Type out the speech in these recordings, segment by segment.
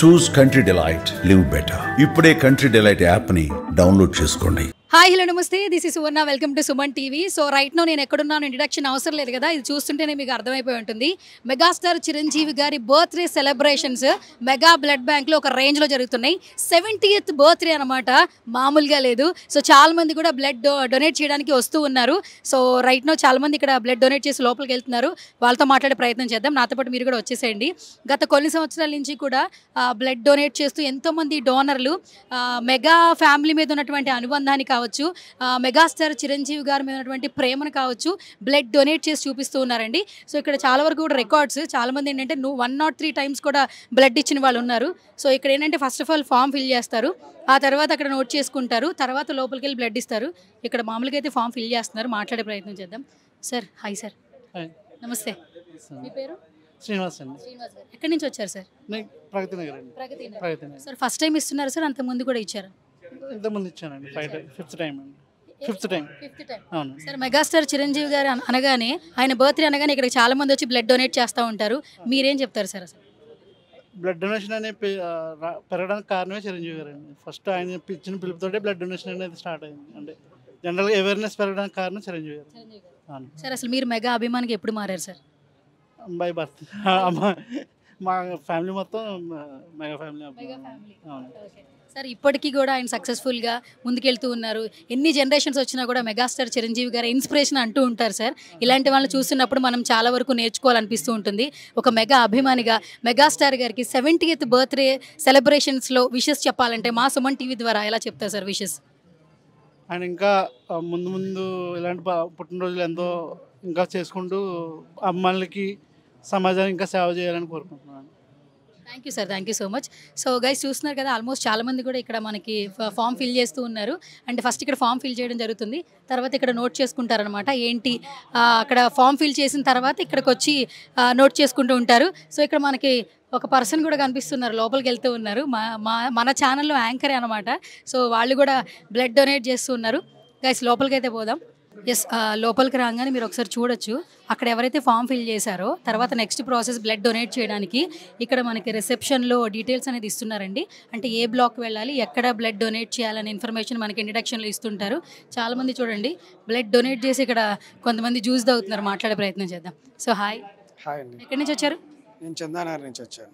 చూస్ country delight, live better. ఇప్పుడే country delight యాప్ని download చేసుకోండి. Hi hello namaste, this is Suvarna. Welcome to Suman TV. So right now నేను ఎక్కడున్నాను introduction అవసరం లేదు కదా, ఇది చూస్తుంటేనే మీకు అర్థమైపోయి ఉంటుంది. మెగాస్టార్ చిరంజీవి గారి బర్త్డే సెలబ్రేషన్స్ మెగా బ్లడ్ బ్యాంక్లో ఒక రేంజ్లో జరుగుతున్నాయి. 70th బర్త్డే అనమాట, మామూలుగా లేదు. సో చాలా మంది కూడా బ్లడ్ డొనేట్ చేయడానికి వస్తూ ఉన్నారు. సో రైట్ నో చాలా మంది ఇక్కడ బ్లడ్ డొనేట్ చేసి లోపలికి వెళ్తున్నారు. వాళ్ళతో మాట్లాడే ప్రయత్నం చేద్దాం. నాతో పాటు మీరు కూడా వచ్చేసేయండి. గత కొన్ని సంవత్సరాల నుంచి కూడా బ్లడ్ డొనేట్ చేస్తూ ఎంతోమంది డోనర్లు మెగా ఫ్యామిలీ మీద ఉన్నటువంటి అనుబంధాన్ని కావచ్చు, మెగాస్టార్ చిరంజీవి గారి మీద ఉన్నటువంటి ప్రేమను కావచ్చు, బ్లడ్ డొనేట్ చేసి చూపిస్తూ ఉన్నారండి. సో ఇక్కడ చాలా వరకు కూడా రికార్డ్స్, చాలామంది ఏంటంటే 103 టైమ్స్ కూడా బ్లడ్ ఇచ్చిన వాళ్ళు ఉన్నారు. సో ఇక్కడ ఏంటంటే first of all form fill చేస్తారు, ఆ తర్వాత అక్కడ నోట్ చేసుకుంటారు, తర్వాత లోపలికి వెళ్ళి బ్లడ్ ఇస్తారు. ఇక్కడ మామూలుగా అయితే ఫామ్ ఫిల్ చేస్తున్నారు. మాట్లాడే ప్రయత్నం చేద్దాం. Sir hi sir. నమస్తే, మీ పేరు? శ్రీనివాస్ అండి. శ్రీనివాస్ గారు ఎక్కడి నుంచి వచ్చారు సార్? ప్రగతి నగర్ అండి. Pragathi Nagar. Sir first time ఇస్తున్నారు సార్, అంత ముందు కూడా ఇచ్చారు? ఇంతకుముందు ఇచ్చానండి. ఫిఫ్త్ టైం అండి. Fifth time. అవును సార్. మెగాస్టార్ చిరంజీవి గారు అనగానే, ఆయన బర్త్డే అనగానే ఇక్కడ చాలా మంది వచ్చి బ్లడ్ డొనేట్ చేస్తూ ఉంటారు. మీరేం చెప్తారు సార్ అసలు? బ్లడ్ డొనేషన్ అనేది పెరగడానికి కారణమే చిరంజీవి గారు అండి. ఫస్ట్ ఆయన ఇచ్చిన పిలుపుతోటే బ్లడ్ డొనేషన్ అనేది స్టార్ట్ అయింది. అంటే జనరల్గా అవేర్నెస్ పెరగడానికి కారణం చిరంజీవి గారు. అవును సార్. అసలు మీరు మెగా అభిమానికి ఎప్పుడు మారారు సార్? By birth. మా ఫ్యామిలీ మొత్తం మెగా ఫ్యామిలీ. అవును సార్. ఇప్పటికీ కూడా ఆయన సక్సెస్ఫుల్గా ముందుకెళ్తూ ఉన్నారు. ఎన్ని జనరేషన్స్ వచ్చినా కూడా మెగాస్టార్ చిరంజీవి గారు ఇన్స్పిరేషన్ అంటూ ఉంటారు సార్. ఇలాంటి వాళ్ళని చూస్తున్నప్పుడు మనం చాలా వరకు నేర్చుకోవాలనిపిస్తూ ఉంటుంది. ఒక మెగా అభిమానిగా మెగాస్టార్ గారికి 70th బర్త్డే సెలబ్రేషన్స్లో విషెస్ చెప్పాలంటే మా సుమన్ టీవీ ద్వారా ఎలా చెప్తారు సార్ విషెస్? ఆయన ఇంకా ముందు ముందు ఇలాంటి పుట్టినరోజులు ఎంతో ఇంకా చేసుకుంటూ అమ్మాయిలకి సమాజానికి ఇంకా సేవ చేయాలని కోరుకుంటున్నాను. Thank you sir, thank you so much. So guys చూస్తున్నారు కదా, ఆల్మోస్ట్ చాలామంది కూడా ఇక్కడ మనకి ఫామ్ ఫిల్ చేస్తూ ఉన్నారు. అంటే ఫస్ట్ ఇక్కడ ఫామ్ ఫిల్ చేయడం జరుగుతుంది, తర్వాత ఇక్కడ నోట్ చేసుకుంటారనమాట. ఏంటి అక్కడ ఫామ్ ఫిల్ చేసిన తర్వాత ఇక్కడికి వచ్చి నోట్ చేసుకుంటూ ఉంటారు. సో ఇక్కడ మనకి ఒక పర్సన్ కూడా కనిపిస్తున్నారు, లోపలికి వెళ్తూ ఉన్నారు. మన ఛానల్లో యాంకరే అనమాట. సో వాళ్ళు కూడా బ్లడ్ డొనేట్ చేస్తూ ఉన్నారు. గైస్ లోపలికి అయితే పోదాం. ఎస్, లోపలికి రాగానే మీరు ఒకసారి చూడొచ్చు, అక్కడ ఎవరైతే ఫామ్ ఫిల్ చేశారో తర్వాత నెక్స్ట్ ప్రాసెస్ బ్లడ్ డొనేట్ చేయడానికి ఇక్కడ మనకి రిసెప్షన్లో డీటెయిల్స్ అనేది ఇస్తున్నారండి. అంటే ఏ బ్లాక్ వెళ్ళాలి, ఎక్కడ బ్లడ్ డొనేట్ చేయాలనే ఇన్ఫర్మేషన్ మనకి ఇంట్రడక్షన్లో ఇస్తుంటారు. చాలామంది చూడండి బ్లడ్ డొనేట్ చేసి ఇక్కడ కొంతమంది జ్యూస్ తాగుతున్నారు. మాట్లాడే ప్రయత్నం చేద్దాం. So hi. హాయ్ అండి. ఎక్కడి నుంచి వచ్చారు? నేను చందానగర్ నుంచి వచ్చాను.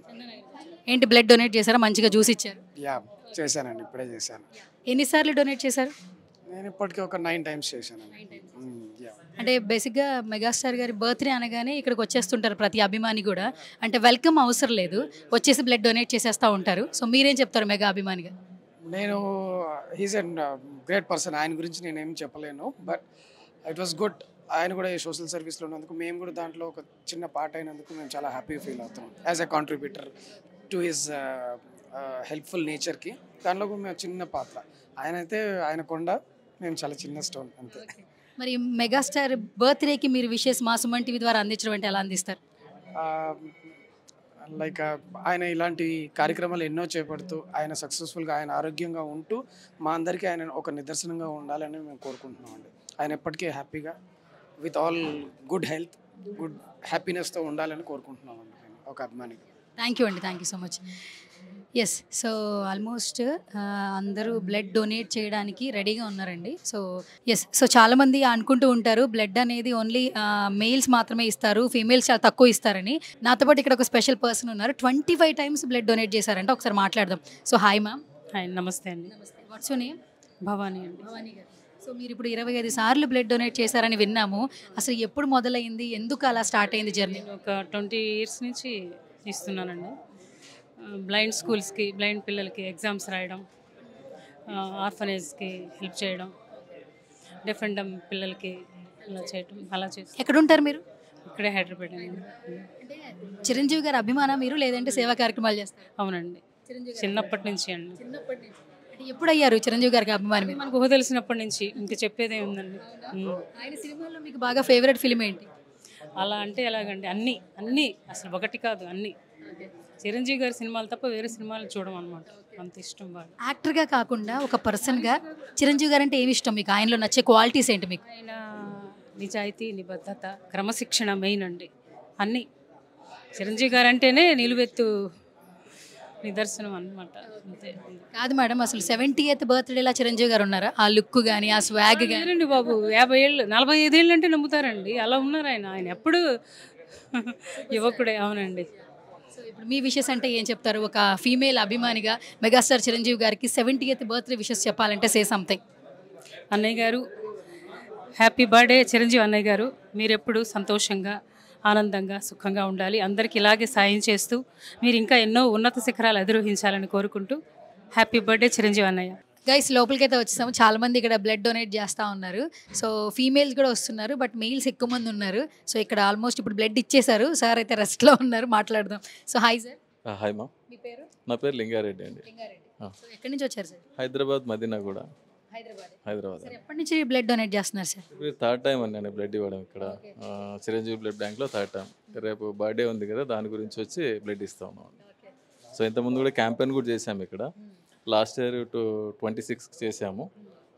ఏంటి బ్లడ్ డొనేట్ చేశారా? మంచిగా జ్యూస్ ఇచ్చారు? యా చేశానండి, ఇప్పుడే చేశాను. ఎన్నిసార్లు డొనేట్ చేశారు? నేను ఇప్పటికీ ఒక 9 టైమ్స్ చేశానండి. అంటే బేసిక్గా మెగాస్టార్ గారి బర్త్డే అనగానే ఇక్కడికి వచ్చేస్తుంటారు ప్రతి అభిమాని కూడా. అంటే వెల్కమ్ అవసరం లేదు, వచ్చేసి బ్లడ్ డొనేట్ చేసేస్తూ ఉంటారు. సో మీరేం చెప్తారు మెగా అభిమానిగా? నేను హీస్ అండ్ గ్రేట్ పర్సన్, ఆయన గురించి నేనేం చెప్పలేను. But it was good. ఆయన కూడా ఈ సోషల్ సర్వీస్లో ఉన్నందుకు, మేము కూడా దాంట్లో ఒక చిన్న పార్ట్ అయినందుకు మేము చాలా హ్యాపీ ఫీల్ అవుతున్నాం. As a contributor to his helpful నేచర్కి. దాంట్లో మేము చిన్న పాత్ర. ఆయన అయితే ఆయన కొండ, మేము చాలా చిన్న స్టోన్ అంతే. మరి మెగాస్టార్ బర్త్డేకి మీరు విషెస్ మా సుమన్ టీవీ ద్వారా అందించడం అంటే ఎలా అందిస్తారు? లైక్ ఆయన ఇలాంటి కార్యక్రమాలు ఎన్నో చేపడుతూ ఆయన సక్సెస్ఫుల్గా, ఆయన ఆరోగ్యంగా ఉంటూ మా అందరికీ ఆయన ఒక నిదర్శనంగా ఉండాలని మేము కోరుకుంటున్నామండి. ఆయన ఎప్పటికీ హ్యాపీగా with all good health, good హ్యాపీనెస్తో ఉండాలని కోరుకుంటున్నామండి నేను ఒక అభిమానిగా. థ్యాంక్ యూ అండి, thank you so much. Yes, so almost అందరూ బ్లడ్ డొనేట్ చేయడానికి రెడీగా ఉన్నారండి. సో ఎస్, సో చాలామంది అనుకుంటూ ఉంటారు బ్లడ్ అనేది ఓన్లీ మేల్స్ మాత్రమే ఇస్తారు, ఫీమేల్స్ చాలా తక్కువ ఇస్తారని. నాతో పాటు ఇక్కడ ఒక స్పెషల్ పర్సన్ ఉన్నారు, 25 టైమ్స్ బ్లడ్ డొనేట్ చేశారంటే. ఒకసారి మాట్లాడదాం. So hi ma'am. హాయ్, నమస్తే అండి. What's your name? భవానీ అండి. భవానీ గారు. సో మీరు ఇప్పుడు 25 సార్లు బ్లడ్ డొనేట్ చేశారని విన్నాము. అసలు ఎప్పుడు మొదలైంది, ఎందుకు అలా స్టార్ట్ అయింది జర్నీ? నేను ఒక 20 years నుంచి ఇస్తున్నానండి. బ్లైండ్ స్కూల్స్కి, బ్లైండ్ పిల్లలకి ఎగ్జామ్స్ రాయడం, ఆర్ఫనేజ్కి హెల్ప్ చేయడం, డిఫరెంట్ పిల్లలకి అలా చేయడం, అలా చేసి. ఎక్కడుంటారు మీరు? ఇక్కడే హైదరాబాద్ అండి. చిరంజీవి గారు అభిమానం మీరు, లేదంటే సేవా కార్యక్రమాలు చేస్తారు? అవునండి, చిన్నప్పటి నుంచి అండి. ఎప్పుడు అయ్యారు చిరంజీవి గారికి అభిమానం? మనకు ఊహ తెలిసినప్పటి నుంచి. ఇంకా చెప్పేదే ఉందండి. ఆయన సినిమాల్లో మీకు బాగా ఫేవరెట్ ఫిల్మ్ ఏంటి? అలా అంటే ఎలాగండి, అన్నీ అన్నీ అసలు ఒకటి కాదు, అన్నీ. చిరంజీవి గారి సినిమాలు తప్ప వేరే సినిమాలు చూడడం అనమాట, అంత ఇష్టం బాగా. యాక్టర్గా కాకుండా ఒక పర్సన్గా చిరంజీవి గారు అంటే ఏమి ఇష్టం మీకు? ఆయనలో నచ్చే క్వాలిటీస్ ఏంటి మీకు? ఆయన నిజాయితీ, నిబద్ధత, క్రమశిక్షణ మెయిన్ అండి. అన్నీ చిరంజీవి గారు అంటేనే నిలువెత్తు నిదర్శనం అనమాట. అంతే. కాదు మేడం, అసలు 70th బర్త్డేలా చిరంజీవి గారు ఉన్నారా? ఆ లుక్ కానీ ఆ స్వాగ్ కానీ. లేరండి బాబు, 50 ఏళ్ళు 45 ఏళ్ళు అంటే నమ్ముతారండి. అలా ఉన్నారు ఆయన. ఆయన ఎప్పుడు యువకుడే. అవునండి. సో ఇప్పుడు మీ విషెస్ అంటే ఏం చెప్తారు? ఒక ఫీమేల్ అభిమానిగా మెగాస్టార్ చిరంజీవి గారికి 70th బర్త్డే విషెస్ చెప్పాలంటే సే సంథింగ్. అన్నయ్య గారు, హ్యాపీ బర్త్డే చిరంజీవి అన్నయ్య గారు. మీరెప్పుడు సంతోషంగా, ఆనందంగా, సుఖంగా ఉండాలి. అందరికి ఇలాగే సాయం చేస్తూ మీరు ఇంకా ఎన్నో ఉన్నత శిఖరాలు అధిరోహించాలని కోరుకుంటూ హ్యాపీ బర్త్డే చిరంజీవి అన్నయ్య. గైస్ లోపలికైతే వచ్చేసాము. చాలా మంది ఇక్కడ బ్లడ్ డొనేట్ చేస్తూ ఉన్నారు. సో ఫీమేల్స్ కూడా వస్తున్నారు, బట్ మెయిల్స్ ఎక్కువ మంది ఉన్నారు. సో ఇక్కడ ఆల్మోస్ట్ ఇప్పుడు బ్లడ్ ఇచ్చేసారు. సార్ అయితే రెస్ట్లో ఉన్నారు, మాట్లాడదాం. So hi sir. హాయ్ మా. మీ పేరు? నా పేరు లింగారెడ్డి అండి. లింగారెడ్డి. సో ఎక్కడి నుంచి వచ్చారు సార్? హైదరాబాద్ మదీనా కూడా. హైదరాబాద్. సార్ ఎప్పటి నుంచి బ్లడ్ డొనేట్ చేస్తున్నారు సార్? ఇప్పుడు థర్డ్ టైం అండి నేను బ్లడ్ ఇవ్వడం ఇక్కడ చిరంజీవి బ్లడ్ బ్యాంక్లో థర్డ్ టైం. రేపు బర్త్డే ఉంది కదా, దాని గురించి వచ్చి బ్లడ్ ఇస్తా ఉన్నాం. సో ఇంతకుముందు కూడా క్యాంపెయిన్ కూడా చేసాము ఇక్కడ. లాస్ట్ ఇయర్ 26 చేసాము.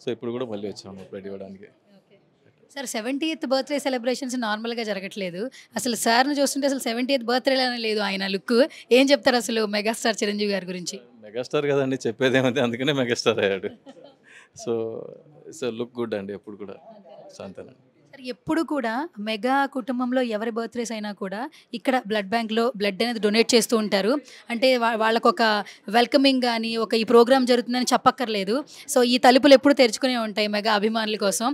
సో ఇప్పుడు కూడా మళ్ళీ వచ్చాము బ్లడ్ ఇవ్వడానికి. సార్ 70th బర్త్డే సెలబ్రేషన్స్ నార్మల్గా జరగట్లేదు. అసలు సార్ని చూస్తుంటే అసలు 70th బర్త్డేలానే లేదు ఆయన లుక్. ఏం చెప్తారు అసలు మెగాస్టార్ చిరంజీవి గారి గురించి? మెగాస్టార్ కదండి, చెప్పేది ఏమైతే, అందుకనే మెగాస్టార్ అయ్యాడు. సో లుక్ గుడ్ అండి ఎప్పుడు కూడా. సో అంతేనండి. సార్ ఎప్పుడు కూడా మెగా కుటుంబంలో ఎవరి బర్త్డేస్ అయినా కూడా ఇక్కడ బ్లడ్ బ్యాంక్లో బ్లడ్ అనేది డొనేట్ చేస్తూ ఉంటారు. అంటే వాళ్ళకు ఒక వెల్కమింగ్ కానీ ఒక ఈ ప్రోగ్రామ్ జరుగుతుందని చెప్పక్కర్లేదు. సో ఈ తలుపులు ఎప్పుడు తెరుచుకునే ఉంటాయి మెగా అభిమానుల కోసం.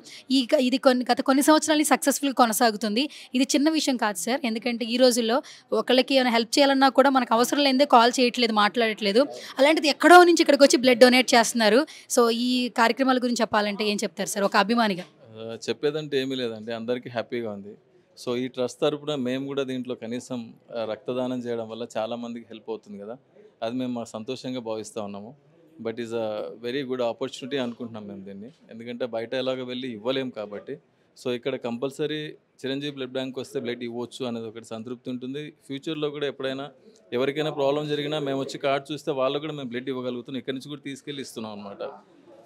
ఇది గత కొన్ని సంవత్సరాలు సక్సెస్ఫుల్ కొనసాగుతుంది. ఇది చిన్న విషయం కాదు సార్, ఎందుకంటే ఈ రోజుల్లో ఒకళ్ళకి ఏమైనా హెల్ప్ చేయాలన్నా కూడా మనకు అవసరం లేదే కాల్ చేయట్లేదు, మాట్లాడట్లేదు. అలాంటిది ఎక్కడో నుంచి ఇక్కడికి వచ్చి బ్లడ్ డొనేట్ చేస్తున్నారు. సో ఈ కార్యక్రమాల గురించి చెప్పాలంటే ఏం చెప్తారు సార్ ఒక అభిమానిగా? చెప్పేదంటే ఏమీ లేదండి, అందరికీ హ్యాపీగా ఉంది. సో ఈ ట్రస్ట్ తరపున మేము కూడా దీంట్లో కనీసం రక్తదానం చేయడం వల్ల చాలామందికి హెల్ప్ అవుతుంది కదా, అది మేము మా సంతోషంగా భావిస్తూ ఉన్నాము. But is a very good opportunity అనుకుంటున్నాం మేము దీన్ని, ఎందుకంటే బయట ఎలాగ వెళ్ళి ఇవ్వలేము కాబట్టి. సో ఇక్కడ కంపల్సరీ చిరంజీవి బ్లడ్ బ్యాంక్ వస్తే బ్లడ్ ఇవ్వచ్చు అనేది ఒకటి సంతృప్తి ఉంటుంది. ఫ్యూచర్లో కూడా ఎప్పుడైనా ఎవరికైనా ప్రాబ్లం జరిగినా మేము వచ్చి కార్డ్ చూస్తే వాళ్ళకు కూడా మేము బ్లడ్ ఇవ్వగలుగుతున్నాం. ఇక్కడి నుంచి కూడా తీసుకెళ్ళి ఇస్తున్నాం అనమాట.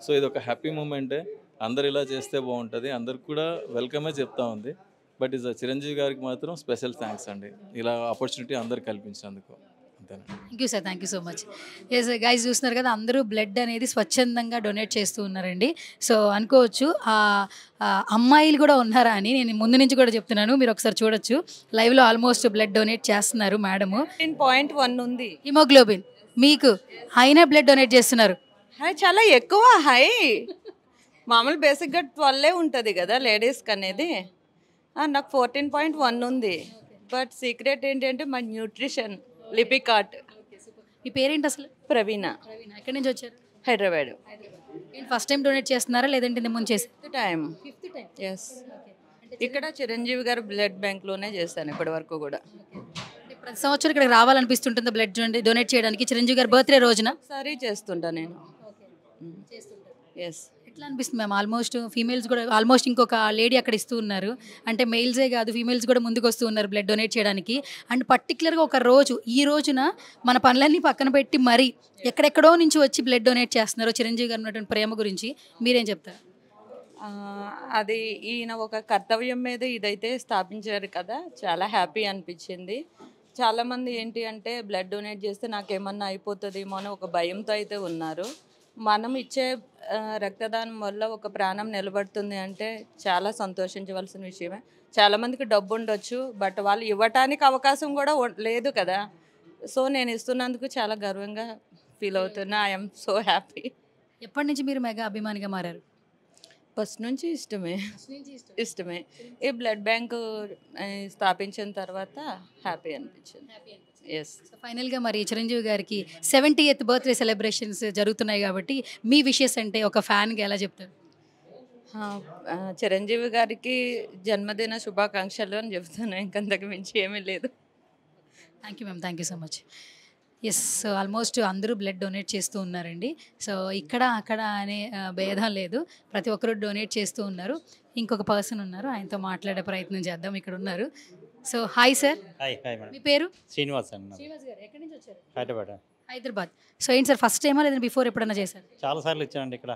సో ఇది ఒక హ్యాపీ మూమెంటే. అందరు ఇలా చేస్తే బాగుంటుంది, అందరికి కూడా వెల్కమే చెప్తా ఉంది. బట్ ఈజ్ చిరంజీవి గారికి మాత్రం స్పెషల్ థ్యాంక్స్ అండి, ఇలా ఆపర్చునిటీ అందరికి కల్పించినందుకు. అంతేనా. Thank you sir, thank you so much. Yes guys చూస్తున్నారు కదా, అందరూ బ్లడ్ అనేది స్వచ్ఛందంగా డొనేట్ చేస్తూ ఉన్నారండి. సో అనుకోవచ్చు అమ్మాయిలు కూడా ఉన్నారా అని. నేను ముందు నుంచి కూడా చెప్తున్నాను, మీరు ఒకసారి చూడొచ్చు లైవ్లో ఆల్మోస్ట్ బ్లడ్ డొనేట్ చేస్తున్నారు మేడము. 10.1 ఉంది హిమోగ్లోబిన్. మీకు అయినా బ్లడ్ డొనేట్ చేస్తున్నారు. చాలా ఎక్కువ హై. మామూలు బేసిక్గా 12 ఉంటుంది కదా లేడీస్కి అనేది. నాకు 14.1 ఉంది. బట్ సీక్రెట్ ఏంటంటే మా న్యూట్రిషన్ లిపికాట్. మీ పేరేంటి అసలు? ప్రవీణ. ఎక్కడి నుంచి వచ్చారు? హైదరాబాద్. ఫస్ట్ టైం డొనేట్ చేస్తున్నారా లేదంటే ఇంత ముందు చేసి? టైం. ఎస్. ఇక్కడ చిరంజీవి గారు బ్లడ్ బ్యాంక్లోనే చేశాను ఇప్పటి వరకు కూడా. ప్రతి సంవత్సరం ఇక్కడ రావాలనిపిస్తుంటుంది బ్లడ్ డొనేట్ చేయడానికి చిరంజీవి గారి బర్త్డే రోజున? సరే చేస్తుంటా నేను. ఎస్. ఎట్లా అనిపిస్తుంది మ్యామ్? ఆల్మోస్ట్ ఫీమేల్స్ కూడా ఆల్మోస్ట్ ఇంకొక లేడీ అక్కడ ఇస్తూ ఉన్నారు. అంటే మెయిల్సే కాదు ఫీమేల్స్ కూడా ముందుకు వస్తూ ఉన్నారు బ్లడ్ డొనేట్ చేయడానికి. అండ్ పర్టికులర్గా ఒక రోజు, ఈ రోజున మన పనులన్నీ పక్కన పెట్టి మరీ ఎక్కడెక్కడో నుంచి వచ్చి బ్లడ్ డొనేట్ చేస్తున్నారు. చిరంజీవి గారు ఉన్నటువంటి ప్రేమ గురించి మీరేం చెప్తారు? అది ఈయన ఒక కర్తవ్యం మీద ఇదైతే స్థాపించారు కదా, చాలా హ్యాపీ అనిపించింది. చాలామంది ఏంటి అంటే బ్లడ్ డొనేట్ చేస్తే నాకేమన్నా అయిపోతుందేమో అని ఒక భయంతో అయితే ఉన్నారు. మనం ఇచ్చే రక్తదానం వల్ల ఒక ప్రాణం నిలబడుతుంది అంటే చాలా సంతోషించవలసిన విషయమే. చాలామందికి డబ్బు ఉండొచ్చు, బట్ వాళ్ళు ఇవ్వటానికి అవకాశం కూడా లేదు కదా. సో నేను ఇస్తున్నందుకు చాలా గర్వంగా ఫీల్ అవుతున్నా. I'm so happy. ఎప్పటి నుంచి మీరు మెగా అభిమానిగా మారారు? ఫస్ట్ నుంచి ఇష్టమే. ఈ బ్లడ్ బ్యాంకు స్థాపించిన తర్వాత హ్యాపీ అనిపించింది. ఎస్. ఫైనల్గా మరి చిరంజీవి గారికి 70th బర్త్డే సెలబ్రేషన్స్ జరుగుతున్నాయి కాబట్టి మీ విషెస్ అంటే ఒక ఫ్యాన్గా ఎలా చెప్తారు? చిరంజీవి గారికి జన్మదిన శుభాకాంక్షలు అని చెప్తాను, ఇంకంతకు మించి ఏమీ లేదు. Thank you ma'am, thank you so much. Yes, so almost అందరూ బ్లడ్ డొనేట్ చేస్తూ ఉన్నారండి. సో ఇక్కడ అక్కడ అనే భేదం లేదు, ప్రతి ఒక్కరు డొనేట్ చేస్తూ ఉన్నారు. ఇంకొక పర్సన్ ఉన్నారు, ఆయనతో మాట్లాడే ప్రయత్నం చేద్దాం. ఇక్కడ ఉన్నారు. So hi sir. Hi madam. మీ పేరు? శ్రీనివాస్ అండి. శ్రీనివాస్ గారు ఎక్కడి నుంచి వచ్చారు? హైదరాబాద్. సో ఏంటి సార్ ఫస్ట్ టైమా లేదంటే బిఫోర్ ఎప్పుడైనా చేశారు? చాలాసార్లు ఇచ్చానండి ఇక్కడ.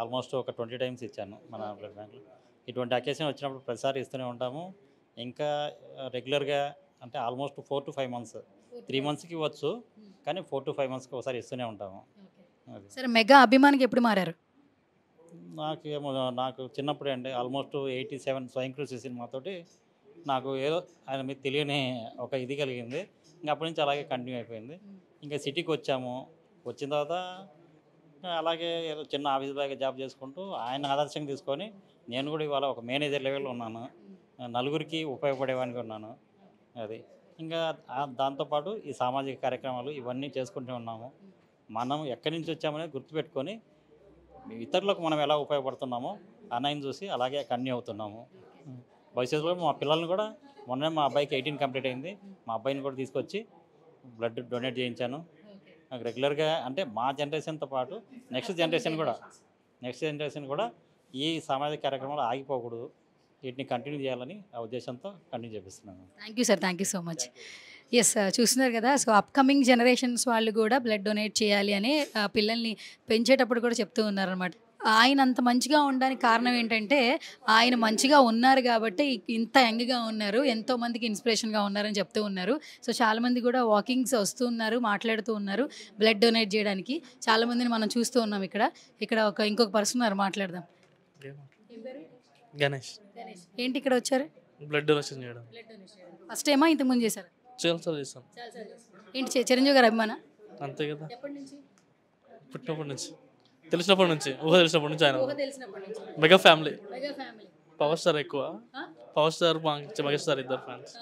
ఆల్మోస్ట్ ఒక 20 టైమ్స్ ఇచ్చాను మన బ్లడ్ బ్యాంక్లో. ఇటువంటి అకేషన్ వచ్చినప్పుడు ప్రతిసారి ఇస్తూనే ఉంటాము. ఇంకా రెగ్యులర్గా అంటే ఆల్మోస్ట్ 4 to 5 months 3 మంత్స్కి ఇవ్వచ్చు, కానీ 4 to 5 మంత్స్కి ఒకసారి ఇస్తూనే ఉంటాము. అది సరే, మెగా అభిమానికి ఎప్పుడు మారారు? నాకేమో నాకు చిన్నప్పుడే అండి, ఆల్మోస్ట్ 87 స్వయం కృషి సినిమాతోటి నాకు ఏదో ఆయన మీద తెలియని ఒక ఇది కలిగింది. ఇంకా అప్పటి నుంచి అలాగే కంటిన్యూ అయిపోయింది. ఇంకా సిటీకి వచ్చాము, వచ్చిన తర్వాత అలాగే ఏదో చిన్న ఆఫీస్ బాయ్ జాబ్ చేసుకుంటూ ఆయన ఆదర్శంగా తీసుకొని నేను కూడా ఇవాళ ఒక మేనేజర్ లెవెల్లో ఉన్నాను, నలుగురికి ఉపయోగపడేవానికి ఉన్నాను. అది ఇంకా దాంతోపాటు ఈ సామాజిక కార్యక్రమాలు ఇవన్నీ చేసుకుంటూ ఉన్నాము. మనం ఎక్కడి నుంచి వచ్చామనేది గుర్తుపెట్టుకొని ఇతరులకు మనం ఎలా ఉపయోగపడుతున్నామో అన్నయ్యని చూసి అలాగే కంటిన్యూ అవుతున్నాము. భవిష్యత్తులో మా పిల్లల్ని కూడా, మొన్న మా అబ్బాయికి 18 కంప్లీట్ అయింది, మా అబ్బాయిని కూడా తీసుకొచ్చి బ్లడ్ డొనేట్ చేయించాను. నాకు రెగ్యులర్గా అంటే మా జనరేషన్తో పాటు నెక్స్ట్ జనరేషన్ కూడా ఈ సామాజిక కార్యక్రమాలు ఆగిపోకూడదు, వీటిని కంటిన్యూ చేయాలని ఆ ఉద్దేశంతో కంటిన్యూ చేపిస్తున్నాను. Thank you sir, thank you so much. Yes, చూస్తున్నారు కదా. సో అప్కమింగ్ జనరేషన్స్ వాళ్ళు కూడా బ్లడ్ డొనేట్ చేయాలి అని పిల్లల్ని పెంచేటప్పుడు కూడా చెప్తూ ఉన్నారనమాట. ఆయన అంత మంచిగా ఉండడానికి కారణం ఏంటంటే ఆయన మంచిగా ఉన్నారు కాబట్టి ఇంత యంగ్గా ఉన్నారు, ఎంతోమందికి ఇన్స్పిరేషన్గా ఉన్నారని చెప్తూ ఉన్నారు. సో చాలామంది కూడా వాకింగ్స్ వస్తూ ఉన్నారు, మాట్లాడుతూ ఉన్నారు బ్లడ్ డొనేట్ చేయడానికి. చాలామందిని మనం చూస్తూ ఉన్నాం. ఇక్కడ ఇంకొక పర్సన్ ఉన్నారు, మాట్లాడదాం. గణేష్. ఏంటి ఇక్కడ వచ్చారు? బ్లడ్ డొనేషన్ చేయడం. ఫస్ట్ టైమా ఇంతకుముందు చేశారు? చాలా చేస్తాను. ఏంటి చిరంజీవి గారు అభిమాన? అంతే కదా, ఎప్పటి నుంచి? పుట్టినప్పటి నుంచి, తెలిసినప్పటి నుంచి, తెలిసినప్పటి నుంచి ఆయన మెగా ఫ్యామిలీ. పవర్ స్టార్ ఎక్కువ, పవర్ స్టార్ మెగాస్టార్ ఇద్దరు ఫ్యాన్స్.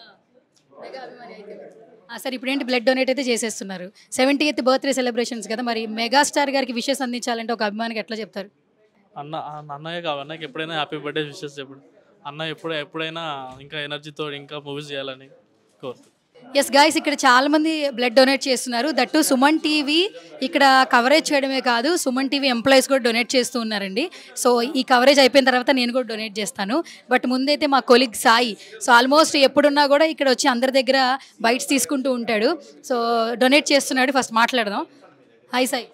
సరే, ఇప్పుడు ఏంటి బ్లడ్ డొనేట్ అయితే చేసేస్తున్నారు, 70th బర్త్డే సెలబ్రేషన్స్ కదా, మరి మెగాస్టార్ గారికి విషెస్ అందించాలంటే ఒక అభిమానికి ఎట్లా చెప్తారు? అన్నయ్య కావాలి, అన్నయ్యకి ఎప్పుడైనా హ్యాపీ బర్త్డే విషెస్ చెప్పడు. అన్న ఎప్పుడైనా ఇంకా ఎనర్జీతో ఇంకా మూవీస్ చేయాలని కోరుతుంది. ఎస్ గైస్, ఇక్కడ చాలా మంది బ్లడ్ డొనేట్ చేస్తున్నారు. దట్టు సుమన్ టీవీ ఇక్కడ కవరేజ్ చేయడమే కాదు, సుమన్ టీవీ ఎంప్లాయీస్ కూడా డొనేట్ చేస్తూ ఉన్నారండి. సో ఈ కవరేజ్ అయిపోయిన తర్వాత నేను కూడా డొనేట్ చేస్తాను. బట్ ముందైతే మా కొలీగ్ సాయి, సో ఆల్మోస్ట్ ఎప్పుడున్నా కూడా ఇక్కడ వచ్చి అందరి దగ్గర బైట్స్ తీసుకుంటూ ఉంటాడు. సో డొనేట్ చేస్తున్నాడు, ఫస్ట్ మాట్లాడదాం. హాయ్ సాయి.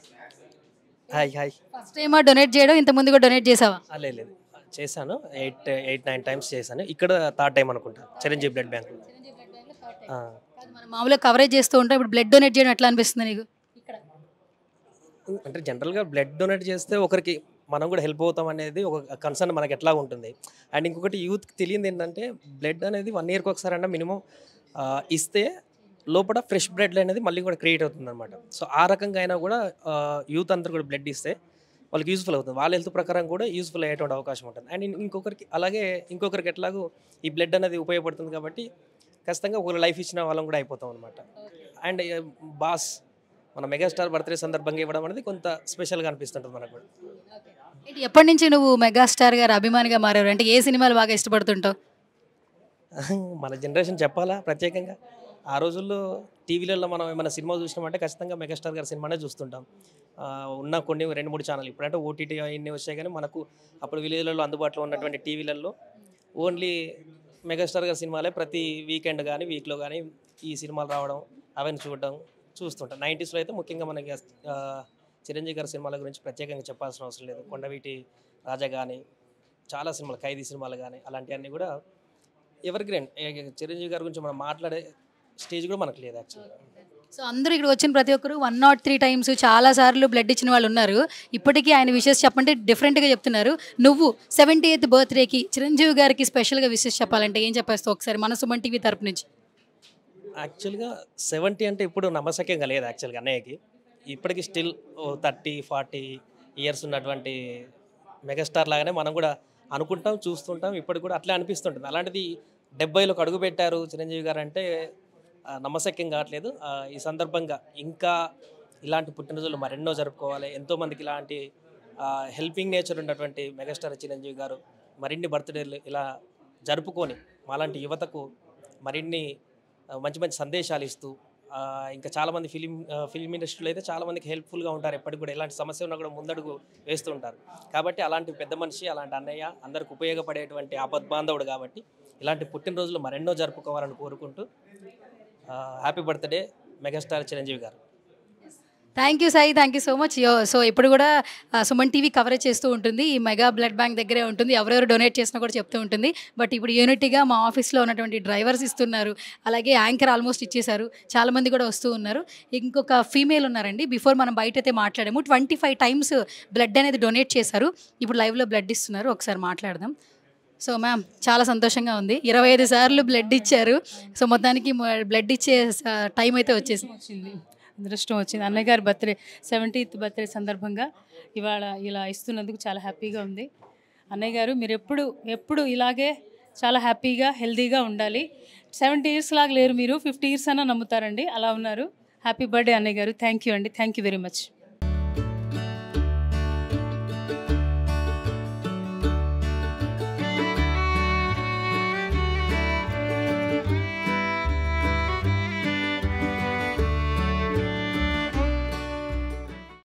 హాయ్. ఫస్ట్ టైమా డొనేట్ చేయడం? ఇంతకుముందు కూడా డొనేట్ చేసావా? లేదు, చేశాను. 8-9 టైమ్స్ చేశాను. ఇక్కడ 3rd టైం అనుకుంటా, చిరంజీవి బ్లడ్ బ్యాంక్. మనం మామూలుగా కవరేజ్ చేస్తూ ఉంటాం, ఇప్పుడు బ్లడ్ డొనేట్ చేయడం ఎట్లా అనిపిస్తుంది నీకు? అంటే జనరల్గా బ్లడ్ డొనేట్ చేస్తే ఒకరికి మనం కూడా హెల్ప్ అవుతాం అనేది ఒక కన్సర్న్ మనకి ఎట్లా ఉంటుంది. అండ్ ఇంకొకటి యూత్కి తెలియదు ఏంటంటే బ్లడ్ అనేది 1 yearకి ఒకసారి అన్న మినిమం ఇస్తే లోపల ఫ్రెష్ బ్లడ్ అనేది మళ్ళీ కూడా క్రియేట్ అవుతుంది అనమాట. సో ఆ రకంగా అయినా కూడా యూత్ అందరూ కూడా బ్లడ్ ఇస్తే వాళ్ళకి యూస్ఫుల్ అవుతుంది, వాళ్ళ హెల్త్ ప్రకారం కూడా యూస్ఫుల్ అయ్యేటువంటి అవకాశం ఉంటుంది. అండ్ ఇంకొకరికి ఎట్లాగో ఈ బ్లడ్ అనేది ఉపయోగపడుతుంది కాబట్టి ఖచ్చితంగా ఒకరు లైఫ్ ఇచ్చిన వాళ్ళం కూడా అయిపోతాం అనమాట. అండ్ బాస్ మన మెగాస్టార్ బర్త్డే సందర్భంగా ఇవ్వడం అనేది కొంత స్పెషల్గా అనిపిస్తుంటుంది మనకు కూడా. ఎప్పటి నుంచి నువ్వు మెగాస్టార్ గారు అభిమానిగా మారారు? అంటే ఏ సినిమాలు బాగా ఇష్టపడుతుంటావు? మన జనరేషన్ చెప్పాలా ప్రత్యేకంగా, ఆ రోజుల్లో టీవీలలో మనం ఏమైనా సినిమా చూసినామంటే ఖచ్చితంగా మెగాస్టార్ గారి సినిమానే చూస్తుంటాం. ఉన్న కొన్ని 2-3 ఛానల్, ఇప్పుడంటే ఓటీటీ అవన్నీ వచ్చాయి, కానీ మనకు అప్పుడు విలేజ్లలో అందుబాటులో ఉన్నటువంటి టీవీలలో ఓన్లీ మెగాస్టార్ గారి సినిమాలే ప్రతి వీకెండ్ కానీ వీక్లో కానీ ఈ సినిమాలు రావడం అవన్నీ చూస్తుంటాం. 90s అయితే ముఖ్యంగా మనకి చిరంజీవి గారి సినిమాల గురించి ప్రత్యేకంగా చెప్పాల్సిన అవసరం లేదు. కొండవీటి రాజా కానీ, చాలా సినిమాలు, ఖైదీ సినిమాలు కానీ, అలాంటివన్నీ కూడా ఎవర్ గ్రీన్. చిరంజీవి గారి గురించి మనం మాట్లాడే స్టేజ్ కూడా మనకు లేదు యాక్చువల్గా. సో అందరూ ఇక్కడ వచ్చిన ప్రతి ఒక్కరు 103 టైమ్స్ చాలా సార్లు బ్లడ్ ఇచ్చిన వాళ్ళు ఉన్నారు. ఇప్పటికీ ఆయన విషెస్ చెప్పంటే డిఫరెంట్గా చెప్తున్నారు. నువ్వు 70th బర్త్డేకి చిరంజీవి గారికి స్పెషల్గా విషెస్ చెప్పాలంటే ఏం చెప్పేస్తావు ఒకసారి మన సుమన్ టీవీ తరపు నుంచి? యాక్చువల్గా 70 అంటే ఇప్పుడు నమ్మశక్యంగా లేదు యాక్చువల్గా అన్నయ్యకి. ఇప్పటికీ స్టిల్ 30-40 ఇయర్స్ ఉన్నటువంటి మెగాస్టార్ లాగానే మనం కూడా అనుకుంటాం, చూస్తుంటాం. ఇప్పటికి కూడా అట్లే అనిపిస్తుంటుంది. అలాంటిది 70లోకి అడుగు పెట్టారు చిరంజీవి గారు అంటే నమ్మశక్యం కావట్లేదు. ఈ సందర్భంగా ఇంకా ఇలాంటి పుట్టినరోజులు మరెన్నో జరుపుకోవాలి. ఎంతోమందికి ఇలాంటి హెల్పింగ్ నేచర్ ఉన్నటువంటి మెగాస్టార్ చిరంజీవి గారు మరిన్ని బర్త్డేలు ఇలా జరుపుకొని మాలాంటి యువతకు మరిన్ని మంచి మంచి సందేశాలు ఇస్తూ ఇంకా చాలామంది ఫిలిం ఇండస్ట్రీలో అయితే చాలామందికి హెల్ప్ఫుల్గా ఉంటారు. ఎప్పటికి కూడా ఎలాంటి సమస్య ఉన్నా కూడా ముందడుగు వేస్తూ ఉంటారు. కాబట్టి అలాంటి పెద్ద మనిషి, అలాంటి అన్నయ్య అందరికి ఉపయోగపడేటువంటి ఆపద్బాంధవుడు కాబట్టి ఇలాంటి పుట్టినరోజులు మరెన్నో జరుపుకోవాలని కోరుకుంటూ హ్యాపీ బర్త్డే మెగాస్టార్ చిరంజీవి గారు. Thank you Sai, thank you so much. So ఇప్పుడు కూడా సుమన్ టీవీ కవరేజ్ చేస్తూ ఉంటుంది, ఈ మెగా బ్లడ్ బ్యాంక్ దగ్గరే ఉంటుంది, ఎవరెవరు డొనేట్ చేసినా కూడా చెప్తూ ఉంటుంది. బట్ ఇప్పుడు యూనిటీగా మా ఆఫీస్లో ఉన్నటువంటి డ్రైవర్స్ ఇస్తున్నారు, అలాగే యాంకర్ ఆల్మోస్ట్ ఇచ్చేశారు, చాలామంది కూడా వస్తూ ఉన్నారు. ఇంకొక ఫీమేల్ ఉన్నారండి, బిఫోర్ మనం బయట అయితే మాట్లాడాము, 25 times బ్లడ్ అనేది డొనేట్ చేశారు, ఇప్పుడు లైవ్లో బ్లడ్ ఇస్తున్నారు, ఒకసారి మాట్లాడదాం. సో మ్యామ్ చాలా సంతోషంగా ఉంది, 25 సార్లు బ్లడ్ ఇచ్చారు. సో మొత్తానికి బ్లడ్ ఇచ్చే టైం అయితే వచ్చింది, అదృష్టం వచ్చింది. అన్నయ్య గారి బర్త్డే 70th బర్త్డే సందర్భంగా ఇవాళ ఇలా ఇస్తున్నందుకు చాలా హ్యాపీగా ఉంది. అన్నయ్య గారు మీరు ఎప్పుడు ఇలాగే చాలా హ్యాపీగా హెల్తీగా ఉండాలి. 70 years లాగా లేరు మీరు, 50 years అన్నా నమ్ముతారండి, అలా ఉన్నారు. హ్యాపీ బర్త్డే అన్నయ్య గారు. థ్యాంక్ యూ అండి, థ్యాంక్ యూ వెరీ మచ్.